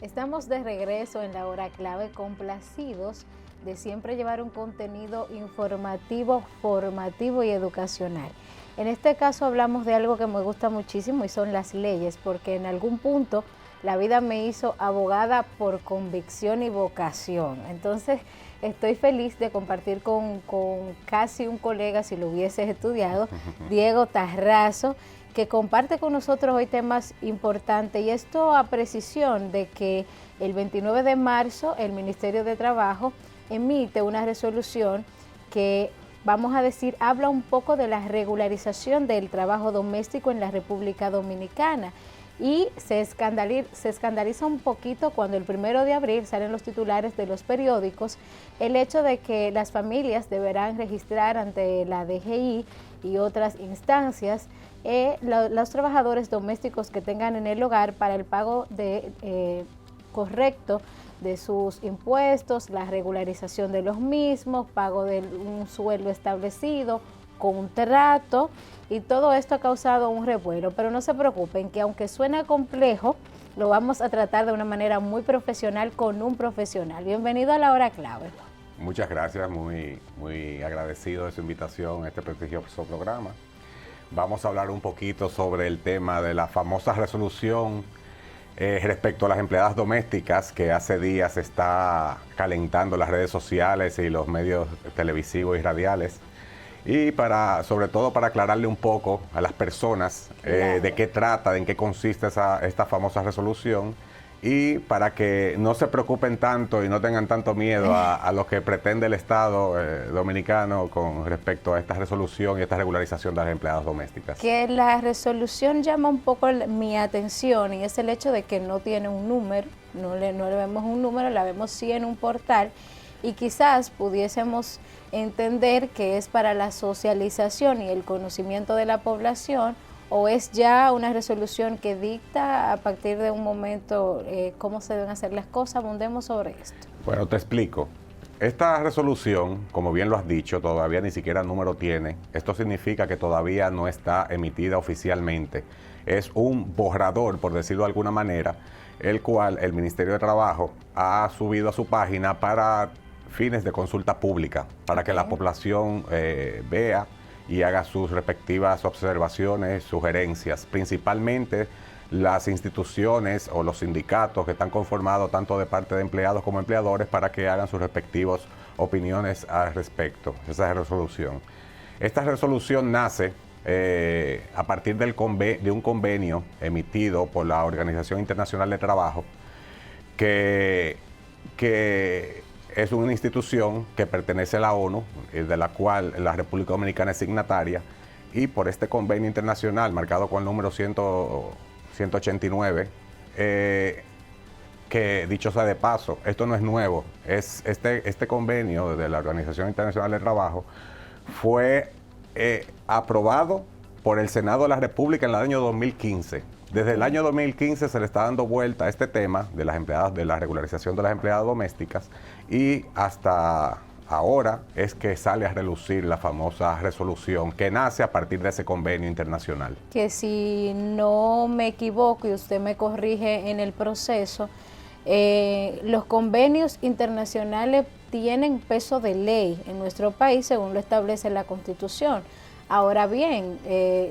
Estamos de regreso en la hora clave, complacidos de siempre llevar un contenido informativo, formativo y educacional. En este caso hablamos de algo que me gusta muchísimo y son las leyes, porque en algún punto la vida me hizo abogada por convicción y vocación. Entonces estoy feliz de compartir con casi un colega, si lo hubieses estudiado, Diego Tarrazo, que comparte con nosotros hoy temas importantes, y esto a precisión de que el 29 de marzo el Ministerio de Trabajo emite una resolución que, vamos a decir, habla un poco de la regularización del trabajo doméstico en la República Dominicana. Y se escandaliza un poquito cuando el 1 de abril salen los titulares de los periódicos el hecho de que las familias deberán registrar ante la DGI y otras instancias los trabajadores domésticos que tengan en el hogar para el pago correcto de sus impuestos, la regularización de los mismos, pago de un sueldo establecido, contrato, y todo esto ha causado un revuelo. Pero no se preocupen, que aunque suena complejo, lo vamos a tratar de una manera muy profesional con un profesional. Bienvenido a la hora clave. Muchas gracias, muy agradecido de su invitación a este prestigioso programa. Vamos a hablar un poquito sobre el tema de la famosa resolución respecto a las empleadas domésticas, que hace días está calentando las redes sociales y los medios televisivos y radiales. Y sobre todo para aclararle un poco a las personas de qué trata, en qué consiste esta famosa resolución, y para que no se preocupen tanto y no tengan tanto miedo a lo que pretende el Estado dominicano con respecto a esta resolución y esta regularización de las empleadas domésticas. Que la resolución llama un poco mi atención, y es el hecho de que no tiene un número, no le vemos un número, la vemos sí en un portal, y quizás pudiésemos entender que es para la socialización y el conocimiento de la población, o es ya una resolución que dicta a partir de un momento cómo se deben hacer las cosas. Abundemos sobre esto. Bueno, te explico. Esta resolución, como bien lo has dicho, todavía ni siquiera número tiene. Esto significa que todavía no está emitida oficialmente. Es un borrador, por decirlo de alguna manera, el cual el Ministerio de Trabajo ha subido a su página para fines de consulta pública, para que la población vea y haga sus respectivas observaciones, sugerencias, principalmente las instituciones o los sindicatos que están conformados tanto de parte de empleados como empleadores, para que hagan sus respectivas opiniones al respecto. Esa es la resolución. Esta resolución nace a partir de un convenio emitido por la Organización Internacional de Trabajo, que es una institución que pertenece a la ONU, de la cual la República Dominicana es signataria, y por este convenio internacional, marcado con el número 189, que dicho sea de paso, esto no es nuevo, este convenio de la Organización Internacional del Trabajo fue aprobado por el Senado de la República en el año 2015. Desde el año 2015 se le está dando vuelta a este tema de las empleadas, de la regularización de las empleadas domésticas, y hasta ahora es que sale a relucir la famosa resolución que nace a partir de ese convenio internacional. Que si no me equivoco y usted me corrige en el proceso, los convenios internacionales tienen peso de ley en nuestro país según lo establece la Constitución. Ahora bien,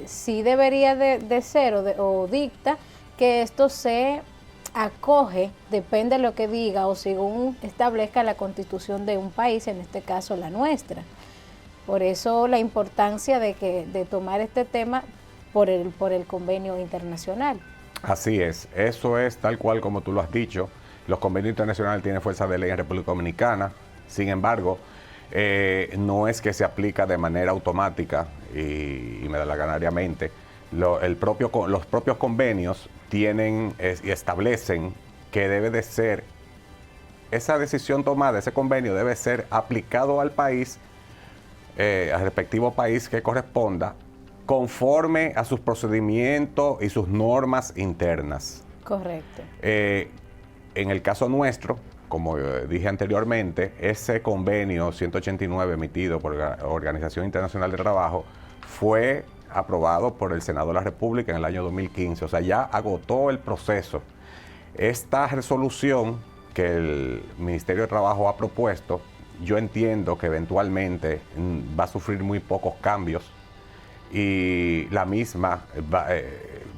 sí debería de ser o dicta que esto se acoge, depende de lo que diga o según establezca la Constitución de un país, en este caso la nuestra. Por eso la importancia de tomar este tema por el convenio internacional. Así es, eso es tal cual como tú lo has dicho. Los convenios internacionales tienen fuerza de ley en República Dominicana. Sin embargo, no es que se aplica de manera automática y medalaganariamente. Los propios convenios tienen y establecen que debe de ser, esa decisión tomada, ese convenio debe ser aplicado al país, al respectivo país que corresponda, conforme a sus procedimientos y sus normas internas. Correcto. En el caso nuestro, como dije anteriormente, ese convenio 189 emitido por la Organización Internacional de Trabajo fue aprobado por el Senado de la República en el año 2015, o sea, ya agotó el proceso. Esta resolución que el Ministerio de Trabajo ha propuesto, yo entiendo que eventualmente va a sufrir muy pocos cambios y la misma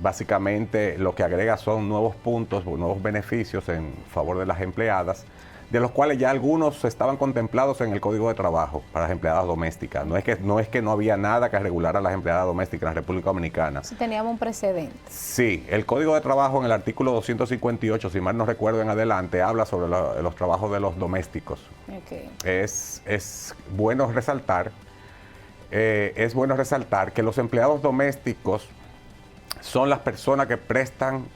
básicamente lo que agrega son nuevos puntos, nuevos beneficios en favor de las empleadas, de los cuales ya algunos estaban contemplados en el Código de Trabajo para las empleadas domésticas. No es que no había nada que regulara a las empleadas domésticas en la República Dominicana. Sí, teníamos un precedente. Sí, el Código de Trabajo en el artículo 258, si mal no recuerdo en adelante, habla sobre los trabajos de los domésticos. Okay. Es bueno resaltar que los empleados domésticos son las personas que prestan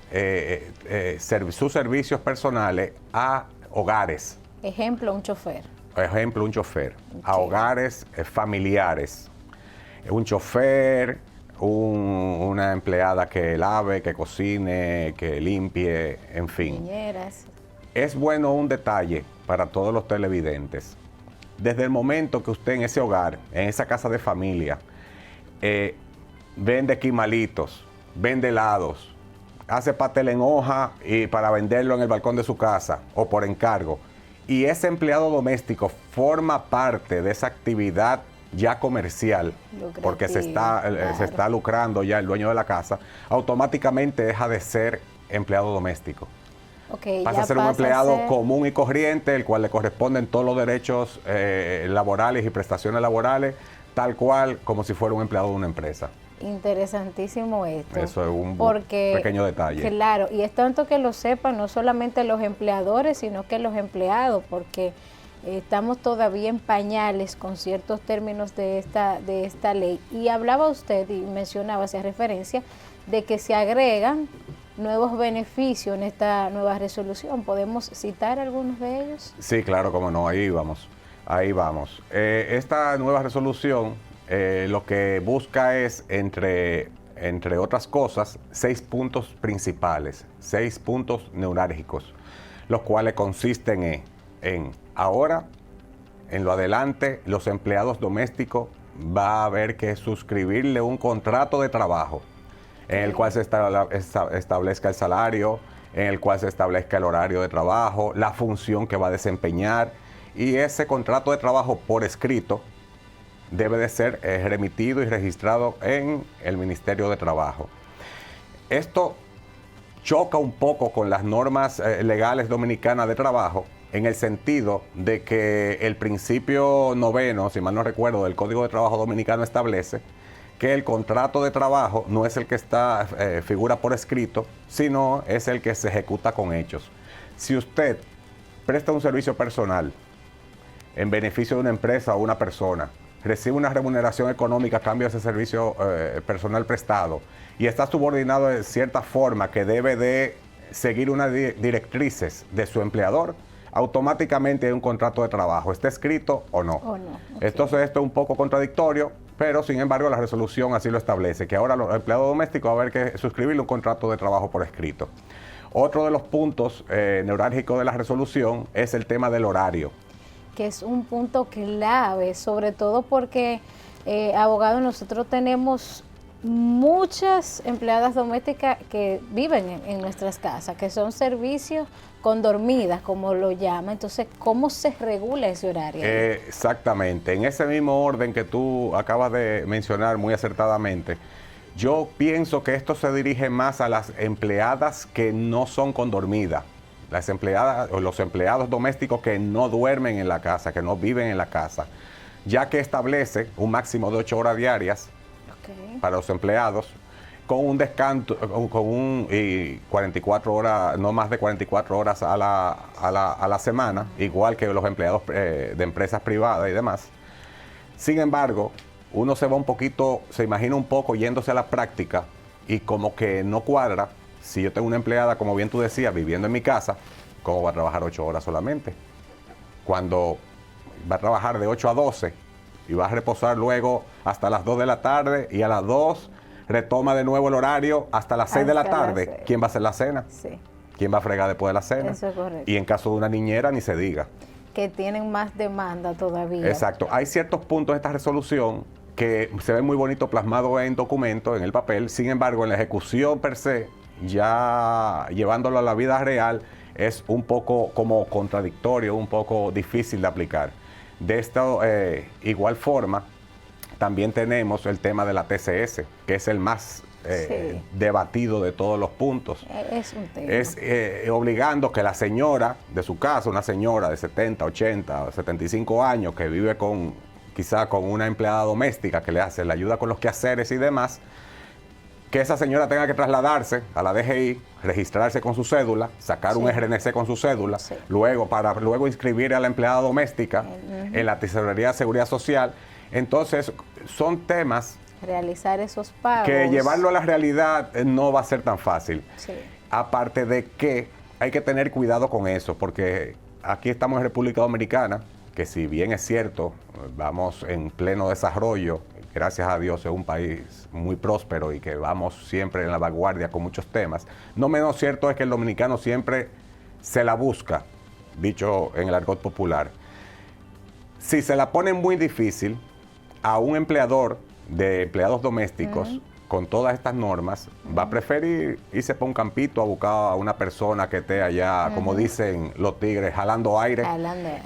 sus servicios personales a hogares. Ejemplo, un chofer. Ejemplo, un chofer. Okay. A hogares familiares. Un chofer, una empleada que lave, que cocine, que limpie, en fin. Niñeras. Es bueno un detalle para todos los televidentes. Desde el momento que usted en ese hogar, en esa casa de familia, vende quimalitos, vende helados, hace pastel en hoja y para venderlo en el balcón de su casa o por encargo, y ese empleado doméstico forma parte de esa actividad ya comercial, porque se está lucrando ya el dueño de la casa, automáticamente deja de ser empleado doméstico. Okay, pasa a ser un empleado común y corriente, el cual le corresponden todos los derechos laborales y prestaciones laborales, tal cual como si fuera un empleado de una empresa. Interesantísimo esto. Eso es un pequeño detalle. Claro, y es tanto que lo sepan no solamente los empleadores, sino que los empleados, porque estamos todavía en pañales con ciertos términos de esta ley. Y hablaba usted y mencionaba, hacía referencia, de que se agregan nuevos beneficios en esta nueva resolución. ¿Podemos citar algunos de ellos? Sí, claro, cómo no, ahí vamos. Esta nueva resolución lo que busca es, entre otras cosas, 6 puntos principales, 6 puntos neurálgicos, los cuales consisten en ahora, en lo adelante, los empleados domésticos va a haber que suscribirle un contrato de trabajo en el cual se establezca el salario, en el cual se establezca el horario de trabajo, la función que va a desempeñar, y ese contrato de trabajo por escrito debe de ser remitido y registrado en el Ministerio de Trabajo. Esto choca un poco con las normas legales dominicanas de trabajo, en el sentido de que el principio 9, si mal no recuerdo, del Código de Trabajo Dominicano establece que el contrato de trabajo no es el que figura por escrito, sino es el que se ejecuta con hechos. Si usted presta un servicio personal en beneficio de una empresa o una persona, recibe una remuneración económica a cambio de ese servicio personal prestado y está subordinado de cierta forma que debe de seguir unas directrices de su empleador, automáticamente hay un contrato de trabajo, ¿está escrito o no? Okay. Entonces esto es un poco contradictorio, pero sin embargo la resolución así lo establece, que ahora los empleados domésticos va a haber que suscribirle un contrato de trabajo por escrito. Otro de los puntos neurálgicos de la resolución es el tema del horario, que es un punto clave, sobre todo porque, abogados, nosotros tenemos muchas empleadas domésticas que viven en nuestras casas, que son servicios con dormidas, como lo llaman. Entonces, ¿cómo se regula ese horario? Exactamente, en ese mismo orden que tú acabas de mencionar muy acertadamente, yo pienso que esto se dirige más a las empleadas que no son con dormida. Las empleadas o los empleados domésticos que no duermen en la casa, que no viven en la casa, ya que establece un máximo de 8 horas diarias para los empleados, con un descanso, y 44 horas, no más de 44 horas a la semana, igual que los empleados de empresas privadas y demás. Sin embargo, uno se imagina un poco yéndose a la práctica y como que no cuadra. Si yo tengo una empleada, como bien tú decías, viviendo en mi casa, ¿cómo va a trabajar 8 horas solamente? Cuando va a trabajar de 8 a 12 y va a reposar luego hasta las 2 de la tarde y a las 2 retoma de nuevo el horario hasta las 6 de la tarde. ¿Quién va a hacer la cena? Sí. ¿Quién va a fregar después de la cena? Eso es correcto. Y en caso de una niñera, ni se diga. Que tienen más demanda todavía. Exacto. Hay ciertos puntos de esta resolución que se ven muy bonito plasmado en documento, en el papel. Sin embargo, en la ejecución per se, ya llevándolo a la vida real es un poco como contradictorio, un poco difícil de aplicar. De esta igual forma, también tenemos el tema de la TCS, que es el más debatido de todos los puntos. Es un tema. Es obligando que la señora de su casa, una señora de 70, 80, 75 años que vive quizá con una empleada doméstica que le ayuda con los quehaceres y demás, que esa señora tenga que trasladarse a la DGI, registrarse con su cédula, sacar un RNC con su cédula, para luego inscribir a la empleada doméstica en la Tesorería de Seguridad Social. Entonces, son temas realizar esos pagos, que llevarlo a la realidad no va a ser tan fácil. Sí. Aparte de que hay que tener cuidado con eso, porque aquí estamos en República Dominicana, que si bien es cierto, vamos en pleno desarrollo, gracias a Dios es un país muy próspero y que vamos siempre en la vanguardia con muchos temas. No menos cierto es que el dominicano siempre se la busca, dicho en el argot popular. Si se la pone muy difícil a un empleador de empleados domésticos con todas estas normas, va a preferir irse para un campito a buscar a una persona que esté allá, como dicen los tigres, jalando aire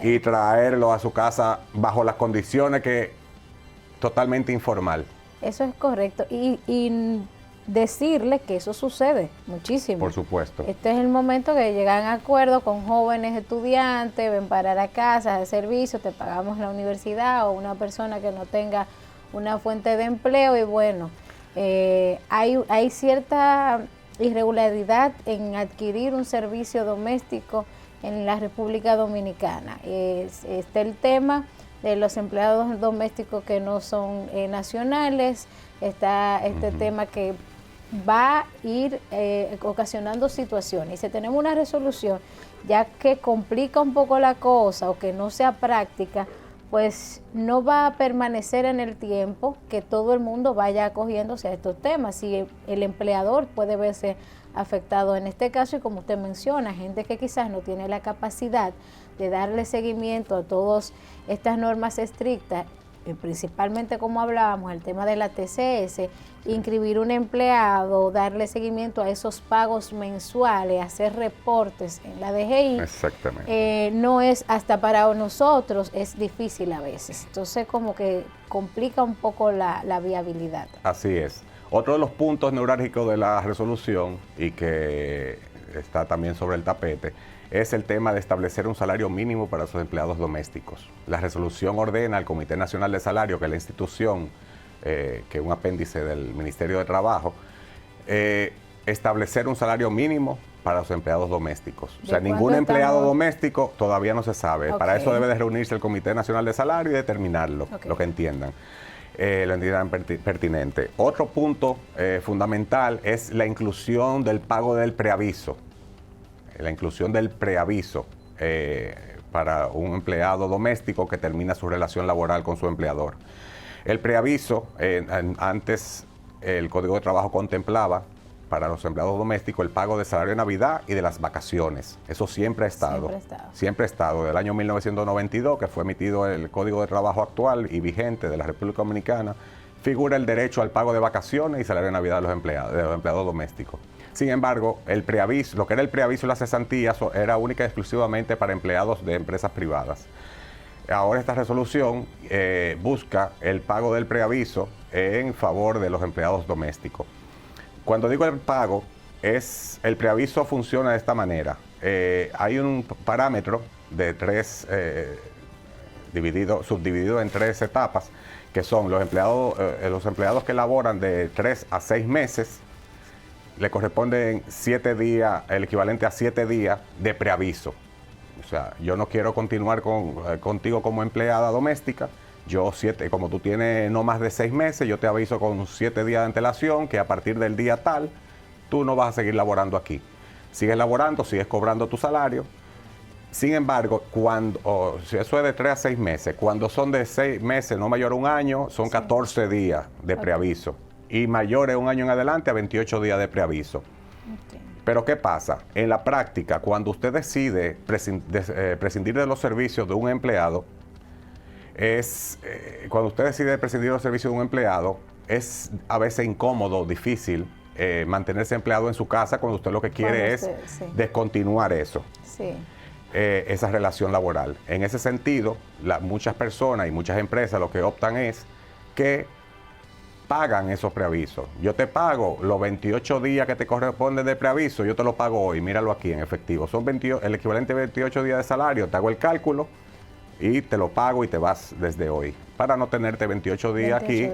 y traerlo a su casa bajo las condiciones que totalmente informal. Eso es correcto. Y decirle que eso sucede muchísimo. Por supuesto. Este es el momento que llegan a acuerdo con jóvenes estudiantes, ven parar a casa de servicio, te pagamos la universidad, o una persona que no tenga una fuente de empleo, y bueno, hay cierta irregularidad en adquirir un servicio doméstico en la República Dominicana. Está el tema de los empleados domésticos que no son nacionales, está este tema que va a ir ocasionando situaciones. Y si tenemos una resolución ya que complica un poco la cosa o que no sea práctica, pues no va a permanecer en el tiempo que todo el mundo vaya acogiéndose a estos temas. Si el empleador puede verse afectado en este caso, y como usted menciona, gente que quizás no tiene la capacidad de darle seguimiento a todas estas normas estrictas, principalmente como hablábamos, el tema de la TCS, inscribir un empleado, darle seguimiento a esos pagos mensuales, hacer reportes en la DGI. Exactamente. No es, hasta para nosotros es difícil a veces, entonces como que complica un poco la viabilidad. Así es. Otro de los puntos neurálgicos de la resolución, y que está también sobre el tapete, es el tema de establecer un salario mínimo para sus empleados domésticos. La resolución ordena al Comité Nacional de Salario, que es la institución, que es un apéndice del Ministerio de Trabajo, establecer un salario mínimo para los empleados domésticos. O sea, ningún empleado doméstico todavía no se sabe. Okay. Para eso debe de reunirse el Comité Nacional de Salario y determinarlo, lo que entiendan. Lo entiendan pertinente. Otro punto fundamental es la inclusión del pago del preaviso. La inclusión del preaviso para un empleado doméstico que termina su relación laboral con su empleador. El preaviso, antes el Código de Trabajo contemplaba para los empleados domésticos el pago de salario de Navidad y de las vacaciones. Eso siempre ha estado. Siempre ha estado. Del año 1992, que fue emitido el Código de Trabajo actual y vigente de la República Dominicana, figura el derecho al pago de vacaciones y salario de Navidad de los empleados domésticos. Sin embargo, el preaviso, lo que era el preaviso y las cesantías, era única y exclusivamente para empleados de empresas privadas. Ahora esta resolución busca el pago del preaviso en favor de los empleados domésticos. Cuando digo el pago, el preaviso funciona de esta manera. Hay un parámetro de subdividido en 3 etapas, que son los empleados que laboran de 3 a 6 meses, le corresponden 7 días, el equivalente a 7 días de preaviso. O sea, yo no quiero continuar contigo como empleada doméstica. Como tú tienes no más de 6 meses, yo te aviso con 7 días de antelación que a partir del día tal, tú no vas a seguir laborando aquí. Sigues laborando, sigues cobrando tu salario. Sin embargo, si eso es de 3 a 6 meses, cuando son de 6 meses, no mayor a un año, son 14 días de preaviso. Y mayores un año en adelante a 28 días de preaviso. Okay. Pero ¿qué pasa? En la práctica, cuando usted decide prescindir de los servicios de un empleado, es a veces incómodo, difícil mantenerse empleado en su casa cuando usted lo que quiere es descontinuar eso. Sí. Esa relación laboral. En ese sentido, muchas personas y muchas empresas lo que optan es que pagan esos preavisos. Yo te pago los 28 días que te corresponden de preaviso, yo te lo pago hoy, míralo aquí en efectivo. Son el equivalente de 28 días de salario, te hago el cálculo y te lo pago y te vas desde hoy, para no tenerte 28 días aquí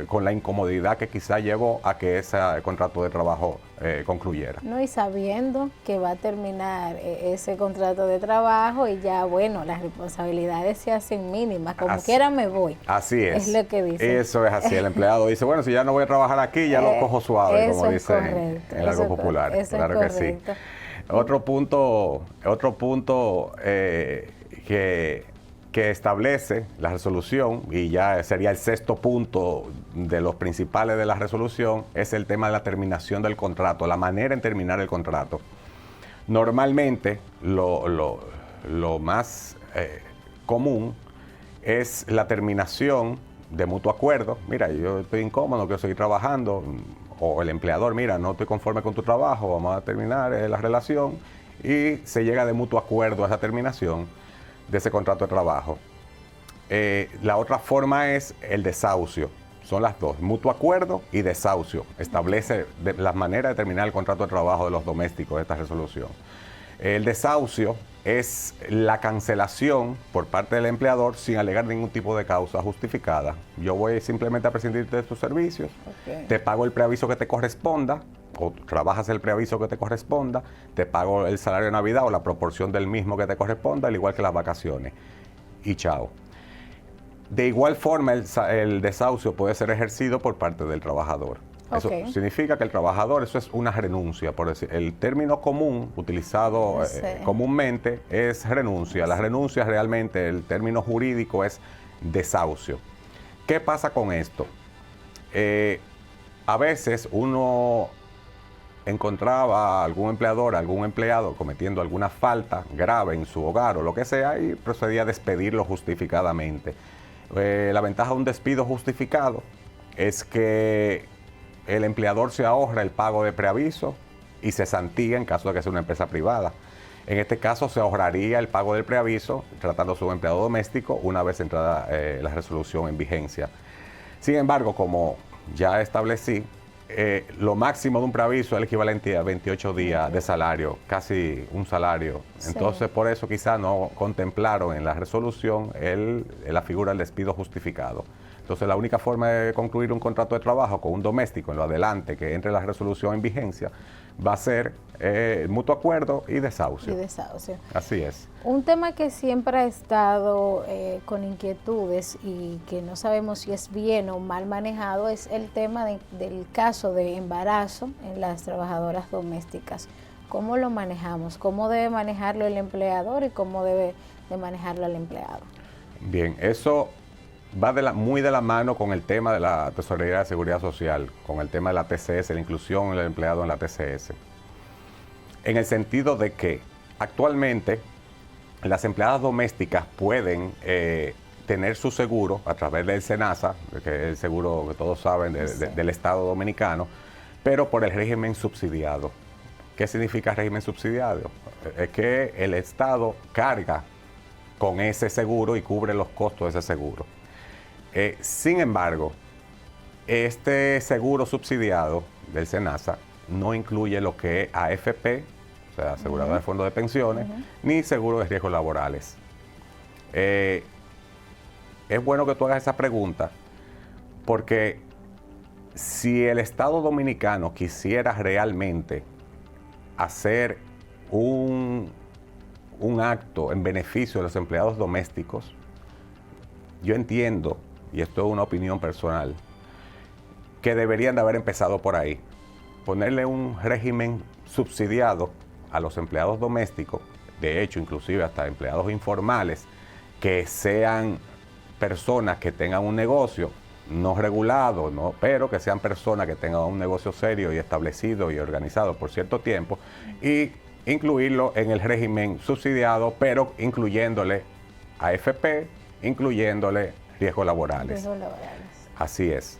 con la incomodidad que quizá llevó a que ese contrato de trabajo concluyera. No, y sabiendo que va a terminar ese contrato de trabajo y ya, bueno, las responsabilidades se hacen mínimas, como quiera me voy. Así es. Es lo que dice. Eso es así, el empleado dice, bueno, si ya no voy a trabar aquí, ya lo cojo suave, como dicen en algo popular. Claro que sí. Otro punto que establece la resolución, y ya sería el sexto punto de los principales de la resolución, es el tema de la terminación del contrato, la manera en terminar el contrato. Normalmente, lo más común es la terminación de mutuo acuerdo. Mira, yo estoy incómodo, quiero seguir trabajando, o el empleador, mira, no estoy conforme con tu trabajo, vamos a terminar la relación, y se llega de mutuo acuerdo a esa terminación de ese contrato de trabajo. La otra forma es el desahucio. Son las dos, mutuo acuerdo y desahucio. Establece las maneras de terminar el contrato de trabajo de los domésticos de esta resolución. El desahucio es la cancelación por parte del empleador sin alegar ningún tipo de causa justificada. Yo voy simplemente a prescindir de tus servicios, te pago el preaviso que te corresponda, o trabajas el preaviso que te corresponda, te pago el salario de Navidad o la proporción del mismo que te corresponda, al igual que las vacaciones. Y chao. De igual forma, el desahucio puede ser ejercido por parte del trabajador. Eso significa que el trabajador, eso es una renuncia, por decir. El término común utilizado comúnmente es renuncia. La renuncia realmente, el término jurídico es desahucio. ¿Qué pasa con esto? A veces uno encontraba a algún empleador, a algún empleado cometiendo alguna falta grave en su hogar o lo que sea y procedía a despedirlo justificadamente. La ventaja de un despido justificado es que el empleador se ahorra el pago de preaviso y cesantía en caso de que sea una empresa privada. En este caso se ahorraría el pago del preaviso tratándose de un empleado doméstico una vez entrada la resolución en vigencia. Sin embargo, como ya establecí, lo máximo de un preaviso es el equivalente a 28 días de salario, casi un salario. Entonces, por eso quizá no contemplaron en la resolución la figura del despido justificado. Entonces, la única forma de concluir un contrato de trabajo con un doméstico en lo adelante que entre la resolución en vigencia va a ser mutuo acuerdo y desahucio. Así es. Un tema que siempre ha estado con inquietudes y que no sabemos si es bien o mal manejado es el tema del caso de embarazo en las trabajadoras domésticas. ¿Cómo lo manejamos? ¿Cómo debe manejarlo el empleador y cómo debe de manejarlo el empleado? Bien, eso va muy de la mano con el tema de la Tesorería de Seguridad Social, con el tema de la TCS, la inclusión del empleado en la TCS. En el sentido de que actualmente las empleadas domésticas pueden tener su seguro a través del SENASA, que es el seguro que todos saben del Estado Dominicano, pero por el régimen subsidiado. ¿Qué significa régimen subsidiado? Es que el Estado carga con ese seguro y cubre los costos de ese seguro. Sin embargo, este seguro subsidiado del SENASA no incluye lo que es AFP, o sea, aseguradora de fondos de pensiones, ni seguro de riesgos laborales. Es bueno que tú hagas esa pregunta, porque si el Estado Dominicano quisiera realmente hacer un acto en beneficio de los empleados domésticos, yo entiendo, y esto es una opinión personal, que deberían de haber empezado por ahí. Ponerle un régimen subsidiado a los empleados domésticos, de hecho, inclusive hasta empleados informales, que sean personas que tengan un negocio no regulado, pero que sean personas que tengan un negocio serio y establecido y organizado por cierto tiempo, y incluirlo en el régimen subsidiado, pero incluyéndole AFP, incluyéndole riesgos laborales. Así es.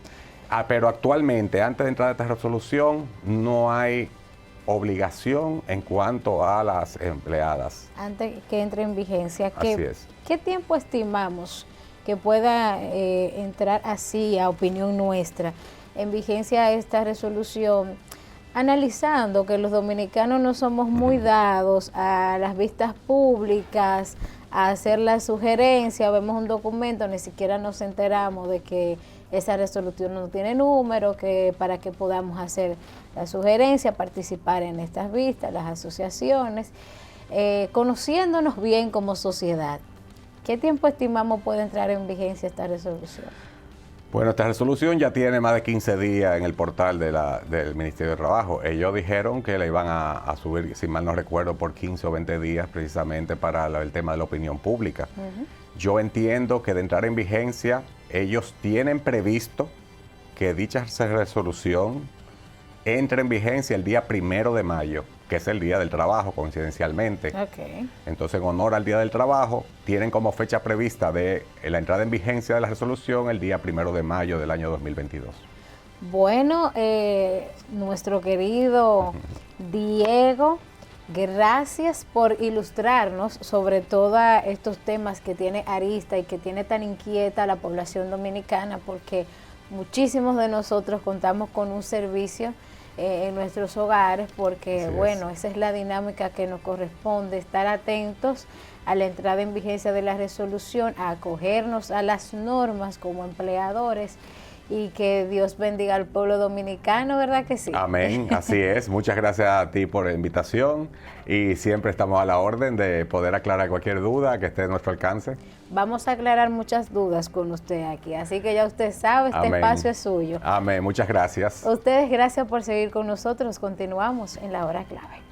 Pero actualmente, antes de entrar a esta resolución, no hay obligación en cuanto a las empleadas. Antes que entre en vigencia, Así es. ¿qué tiempo estimamos que pueda entrar así, a opinión nuestra, en vigencia esta resolución? Analizando que los dominicanos no somos muy dados a las vistas públicas, a hacer la sugerencia, vemos un documento, ni siquiera nos enteramos de que esa resolución no tiene número, que para que podamos hacer la sugerencia, participar en estas vistas, las asociaciones, conociéndonos bien como sociedad. ¿Qué tiempo estimamos puede entrar en vigencia esta resolución? Bueno, esta resolución ya tiene más de 15 días en el portal del Ministerio de Trabajo. Ellos dijeron que la iban a subir, si mal no recuerdo, por 15 o 20 días precisamente para el tema de la opinión pública. Yo entiendo que de entrar en vigencia, ellos tienen previsto que dicha resolución entre en vigencia el día 1 de mayo, que es el Día del Trabajo, coincidencialmente. Entonces, en honor al Día del Trabajo, tienen como fecha prevista de la entrada en vigencia de la resolución el día 1 de mayo del año 2022. Bueno, nuestro querido Diego, gracias por ilustrarnos sobre todos estos temas que tiene arista y que tiene tan inquieta la población dominicana, porque muchísimos de nosotros contamos con un servicio en nuestros hogares, porque bueno, esa es la dinámica que nos corresponde, estar atentos a la entrada en vigencia de la resolución, a acogernos a las normas como empleadores, y que Dios bendiga al pueblo dominicano, ¿verdad que sí? Amén, así es. Muchas gracias a ti por la invitación y siempre estamos a la orden de poder aclarar cualquier duda que esté a nuestro alcance. Vamos a aclarar muchas dudas con usted aquí, así que ya usted sabe, este espacio es suyo. Amén, muchas gracias. Ustedes, gracias por seguir con nosotros. Continuamos en La Hora Clave.